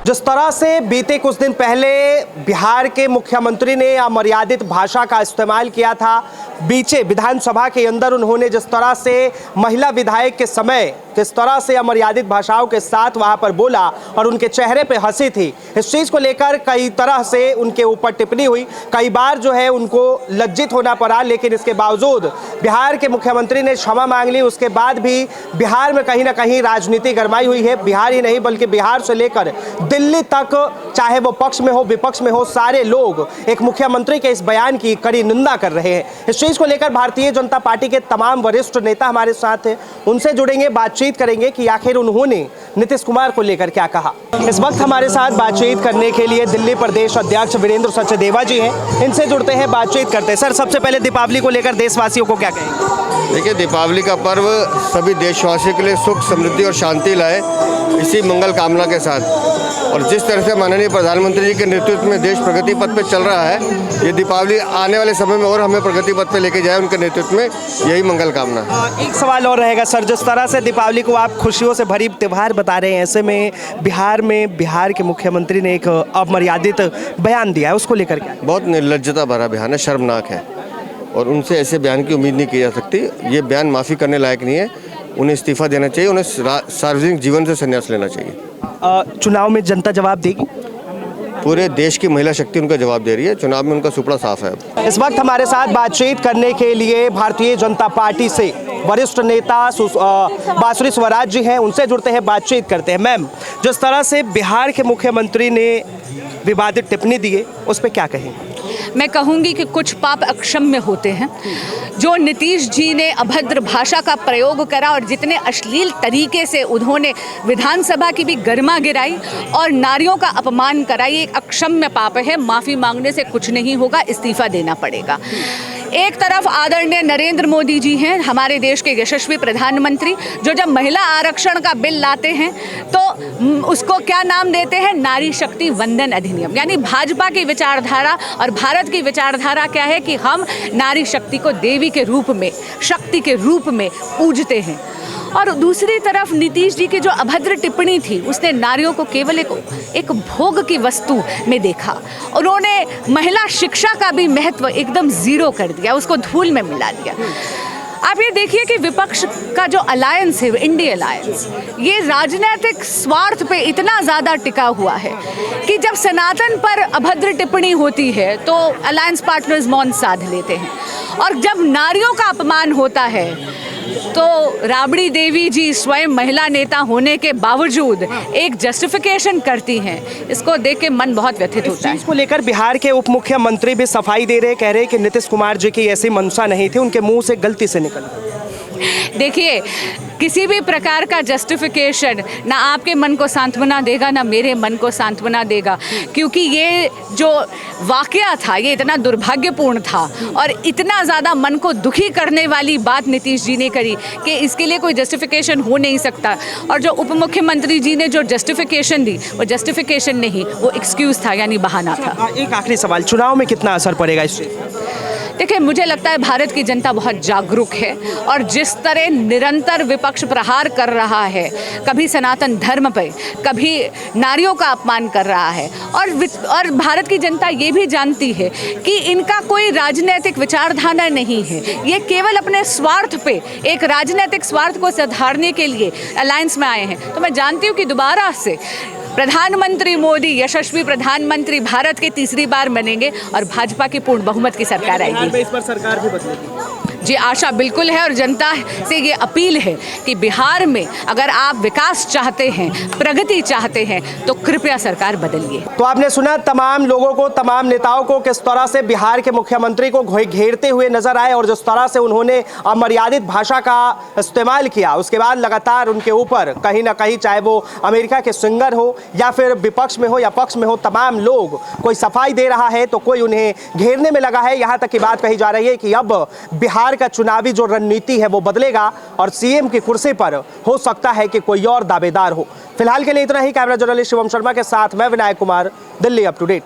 जिस तरह से बीते कुछ दिन पहले बिहार के मुख्यमंत्री ने अमर्यादित भाषा का इस्तेमाल किया था, बीचे विधानसभा के अंदर उन्होंने जिस तरह से महिला विधायक के समय किस तरह से अमर्यादित भाषाओं के साथ वहां पर बोला और उनके चेहरे पे हंसी थी, इस चीज़ को लेकर कई तरह से उनके ऊपर टिप्पणी हुई। कई बार जो है उनको लज्जित होना पड़ा, लेकिन इसके बावजूद बिहार के मुख्यमंत्री ने क्षमा मांग ली। उसके बाद भी बिहार में कहीं ना कहीं राजनीति गरमाई हुई है। बिहार ही नहीं बल्कि बिहार से लेकर दिल्ली तक, चाहे वो पक्ष में हो विपक्ष में हो, सारे लोग एक मुख्यमंत्री के इस बयान की कड़ी निंदा कर रहे हैं। इस चीज़ को लेकर भारतीय जनता पार्टी के तमाम वरिष्ठ नेता हमारे साथ हैं, उनसे जुड़ेंगे, बातचीत करेंगे कि आखिर उन्होंने नीतीश कुमार को लेकर क्या कहा। इस वक्त हमारे साथ बातचीत करने के लिए दिल्ली प्रदेश अध्यक्ष वीरेंद्र सचदेवा जी हैं, इनसे जुड़ते हैं, बातचीत करते हैं। सर, सबसे पहले दीपावली को लेकर देशवासियों को क्या कहेंगे? देखिए, दीपावली का पर्व सभी देशवासियों के लिए सुख, समृद्धि और शांति लाए, इसी मंगल कामना के साथ। और जिस तरह से माननीय प्रधानमंत्री जी के नेतृत्व में देश प्रगति पथ पर चल रहा है, ये दीपावली आने वाले समय में और हमें प्रगति पथ पर लेके जाए, उनके नेतृत्व में यही मंगल कामना। एक सवाल और रहेगा सर, जिस तरह से दीपावली को आप खुशियों से भरी त्यौहार बता रहे हैं, ऐसे में बिहार के मुख्यमंत्री ने एक अमर्यादित बयान दिया है, उसको लेकर क्या? बहुत निर्लज्जता भरा बयान है, शर्मनाक है और उनसे ऐसे बयान की उम्मीद नहीं की जा सकती। ये बयान माफ़ी करने लायक नहीं है, उन्हें इस्तीफा देना चाहिए, उन्हें सार्वजनिक जीवन से संन्यास लेना चाहिए। चुनाव में जनता जवाब देगी? पूरे देश की महिला शक्ति उनका जवाब दे रही है, चुनाव में उनका सुपड़ा साफ है। इस वक्त हमारे साथ बातचीत करने के लिए भारतीय जनता पार्टी से वरिष्ठ नेता बांसुरी स्वराज जी हैं, उनसे जुड़ते हैं, बातचीत करते हैं। मैम, जिस तरह से बिहार के मुख्यमंत्री ने विवादित टिप्पणी दी है, उस पर क्या कहेंगे? मैं कहूँगी कि कुछ पाप अक्षम्य होते हैं। जो नीतीश जी ने अभद्र भाषा का प्रयोग करा और जितने अश्लील तरीके से उन्होंने विधानसभा की भी गरिमा गिराई और नारियों का अपमान कराई, एक अक्षम्य पाप है। माफ़ी मांगने से कुछ नहीं होगा, इस्तीफा देना पड़ेगा। एक तरफ आदरणीय नरेंद्र मोदी जी हैं, हमारे देश के यशस्वी प्रधानमंत्री, जो जब महिला आरक्षण का बिल लाते हैं तो उसको क्या नाम देते हैं? नारी शक्ति वंदन अधिनियम। यानी भाजपा की विचारधारा और भारत की विचारधारा क्या है कि हम नारी शक्ति को देवी के रूप में, शक्ति के रूप में पूजते हैं। और दूसरी तरफ नीतीश जी की जो अभद्र टिप्पणी थी, उसने नारियों को केवल एक भोग की वस्तु में देखा। उन्होंने महिला शिक्षा का भी महत्व एकदम जीरो कर दिया, उसको धूल में मिला दिया। आप ये देखिए कि विपक्ष का जो अलायंस है, इंडिया अलायंस, ये राजनीतिक स्वार्थ पे इतना ज़्यादा टिका हुआ है कि जब सनातन पर अभद्र टिप्पणी होती है तो अलायंस पार्टनर्स मौन साध लेते हैं, और जब नारियों का अपमान होता है तो राबड़ी देवी जी स्वयं महिला नेता होने के बावजूद एक जस्टिफिकेशन करती हैं। इसको देख के मन बहुत व्यथित होता है। इसको लेकर बिहार के उप मुख्यमंत्री भी सफाई दे रहे, कह रहे कि नीतीश कुमार जी की ऐसी मंशा नहीं थी, उनके मुंह से गलती से निकल। देखिए, किसी भी प्रकार का जस्टिफिकेशन ना आपके मन को सांत्वना देगा ना मेरे मन को सांत्वना देगा, क्योंकि ये जो वाकया था ये इतना दुर्भाग्यपूर्ण था और इतना ज़्यादा मन को दुखी करने वाली बात नीतीश जी ने करी कि इसके लिए कोई जस्टिफिकेशन हो नहीं सकता। और जो उप मुख्यमंत्री जी ने जो जस्टिफिकेशन दी, वो जस्टिफिकेशन नहीं, वो एक्सक्यूज़ था, यानी बहाना था। एक आखिरी सवाल, चुनाव में कितना असर पड़ेगा इससे? देखिए, मुझे लगता है भारत की जनता बहुत जागरूक है और जिस तरह निरंतर विपक्ष प्रहार कर रहा है, कभी सनातन धर्म पे, कभी नारियों का अपमान कर रहा है, और भारत की जनता ये भी जानती है कि इनका कोई राजनीतिक विचारधारा नहीं है, ये केवल अपने स्वार्थ पे, एक राजनीतिक स्वार्थ को सुधारने के लिए अलायंस में आए हैं। तो मैं जानती हूँ कि दोबारा से प्रधानमंत्री मोदी, यशस्वी प्रधानमंत्री, भारत के तीसरी बार बनेंगे और भाजपा की पूर्ण बहुमत की सरकार आएगी। इस पर सरकार भी बदलेगी? जी, आशा बिल्कुल है और जनता से ये अपील है कि बिहार में अगर आप विकास चाहते हैं, प्रगति चाहते हैं, तो कृपया सरकार बदलिए। तो आपने सुना तमाम लोगों को, तमाम नेताओं को किस तरह से बिहार के मुख्यमंत्री को घेरते हुए नजर आए और जिस तरह से उन्होंने अमर्यादित भाषा का इस्तेमाल किया। उसके बाद लगातार उनके ऊपर कहीं ना कहीं, चाहे वो अमेरिका के सिंगर हो या फिर विपक्ष में हो या पक्ष में हो, तमाम लोग, कोई सफाई दे रहा है तो कोई उन्हें घेरने में लगा है। यहाँ तक की बात कही जा रही है कि अब बिहार का चुनावी जो रणनीति है वो बदलेगा और सीएम की कुर्सी पर हो सकता है कि कोई और दावेदार हो। फिलहाल के लिए इतना ही। कैमरा जर्नलिस्ट शिवम शर्मा के साथ मैं Vinayak Kumar, Delhi up to date.